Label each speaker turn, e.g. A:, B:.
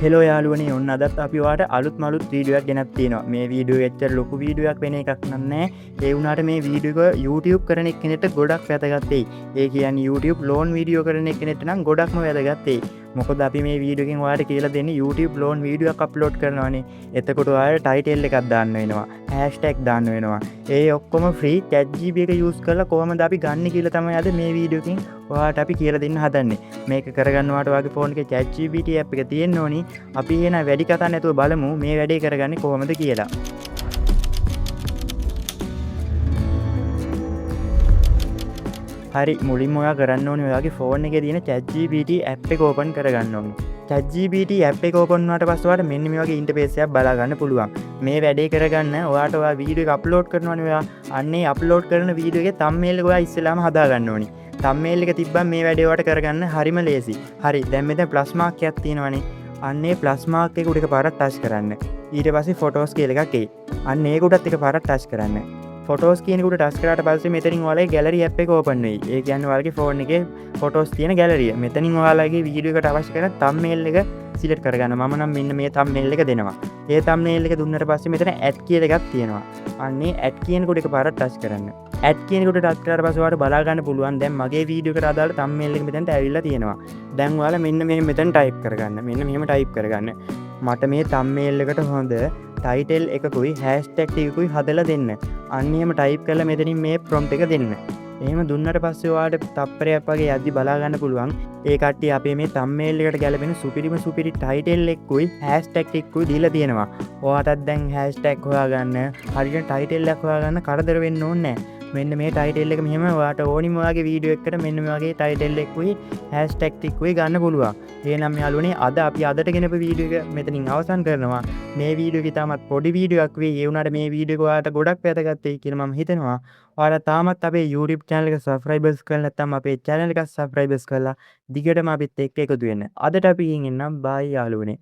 A: Hello යාලුවනේ ඔන්න අදත් අපි වාට අලුත් මලුත් වීඩියක් ගෙනත් තියෙනවා මේ වීඩියෝ එච්චර ලොකු වීඩියක් වෙන එකක් නන්නේ ඒ වුණාට මේ වීඩියෝ YouTube කරන කෙනෙට ගොඩක් වැදගත්තේ ඒ කියන්නේ YouTube ලෝන් වීඩියෝ කරන කෙනෙට නම් ගොඩක්ම වැදගත්තේ මොකද අපි මේ වීඩියෝකින් ඔයාලට කියලා දෙන්නේ YouTube ලෝන් වීඩියෝක් අප්ලෝඩ් කරනවානේ එතකොට ඔයාලට ටයිටල් එකක් දාන්න වෙනවා හැෂ්ටැග් දාන්න වෙනවා ඒ ඔක්කොම ෆ්‍රී ChatGPT එක යූස් කරලා කොහොමද අපි ගන්න කියලා තමයි අද මේ වීඩියෝකින් ඔයාලට අපි කියලා දෙන්න හදන්නේ මේක කරගන්නවාට ඔයාගේ ෆෝන් එකේ ChatGPT app එක තියෙන්න ඕනි අපි එන වැඩි කතා නැතුව බලමු මේ වැඩේ කරගන්නේ කොහොමද කියලා හරි මුලින්ම ඔයා කරන්න ඕනේ ඔයාගේ ෆෝන් එකේ තියෙන ChatGPT app එක ඕපන් කරගන්න ඕනේ. ChatGPT app එක ඕපන් වුණාට පස්සේ ඔයාලට මෙන්න මේ වගේ ඉන්ටර්ෆේස් එකක් බලා ගන්න පුළුවන්. මේ වැඩේ කරගන්න ඔයාට ඔයා වීඩියෝ එක අප්ලෝඩ් කරනවානේ ඔයා අන්නේ අප්ලෝඩ් කරන වීඩියෝ එකේ thumbnail එක ඔයා ඉස්සෙල්ලාම හදා ගන්න ඕනේ. thumbnail එක තිබ්බම මේ වැඩේ ඔයාට කරගන්න හරිම ලේසි. හරි දැන් මෙතන ප්ලස් මාක් එකක් තියෙනවානේ. අන්නේ ප්ලස් මාක් එක උඩ එකපාරක් ටච් කරන්න. ඊට පස්සේ ෆොටෝස් කියලා එකක් එයි. අන්න ඒක උඩත් එකපාරක් ටච් කරන්න. ෆොටෝස් කියනකට ටස් කරට පස්සේ මෙතනින් ඔයාලගේ ගැලරි ඇප් එක ඕපන් වෙයි. ඒ කියන්නේ ඔයාලගේ ෆෝන් එකේ ෆොටෝස් තියෙන ගැලරිය. මෙතනින් ඔයාලගේ වීඩියෝ එකට අවශ්‍ය කරන thumbnail එක සිලෙක්ට් කරගන්න. මම නම් මෙන්න මේ thumbnail එක දෙනවා. ඒ thumbnail එක දුන්නට පස්සේ මෙතන add කියලා එකක් තියෙනවා. අන්නේ add කියනකොට එකපාරක් ටච් කරන්න. add කියනකොට ටච් කරාට පස්සේ ඔයාලට බලා ගන්න පුළුවන් දැන් මගේ වීඩියෝ එකට අදාළ thumbnail එක මෙතනට ඇවිල්ලා තියෙනවා. දැන් ඔයාලා මෙන්න මෙතන ටයිප් කරගන්න. මෙන්න මෙහෙම ටයිප් කරගන්න. මට මේ thumbnail එකට හොඳ ටයිටල් එකකුයි හැෂ්ටැග් එකකුයි හදලා දෙන්න. අන්න එහෙම ටයිප් කරලා මෙතනින් මේ ප්‍රොම්ප්ට් එක දෙන්න. එහෙම දුන්නට පස්සේ ඔයාලට තප්පරයක් වගේ යද්දි බලා ගන්න පුළුවන්. ඒ කට්ටිය අපේ මේ thumbnail එකට ගැලපෙන සුපිරි ටයිටල් එකකුයි හැෂ්ටැග් එකකුයි දීලා තියෙනවා. ඔයාටත් දැන් හැෂ්ටැග් හොයාගන්න, හරියට ටයිටල් එකක් හොයාගන්න කරදර වෙන්න ඕනේ නැහැ. මෙන්න මේ ටයිටල් එක මෙහෙම ඔයාට ඕනිම වගේ වීඩියෝ එකකට මෙන්න මේ වගේ ටයිටල් එකකුයි හැෂ්ටැග් එකකුයි ගන්න පුළුවන්. එහෙනම් යාළුවනේ අද අපි අදට ගෙනපු වීඩියෝ එක මෙතනින් අවසන් කරනවා. මේ වීඩියෝ එක තාමත් පොඩි වීඩියෝ එකක් වෙයි. ඒ වුණාට මේ වීඩියෝ එක ඔයාලට ගොඩක් වැදගත් වෙයි කියලා මම හිතනවා. ඔයාලා තාමත් අපේ YouTube channel එක subscribers කරලා නැත්නම් අපේ channel එක subscribers කරලා දිගටම අපිත් එක්ක එකතු වෙන්න. අදට අපි ගිහින් එන්නම්. bye යාළුවනේ.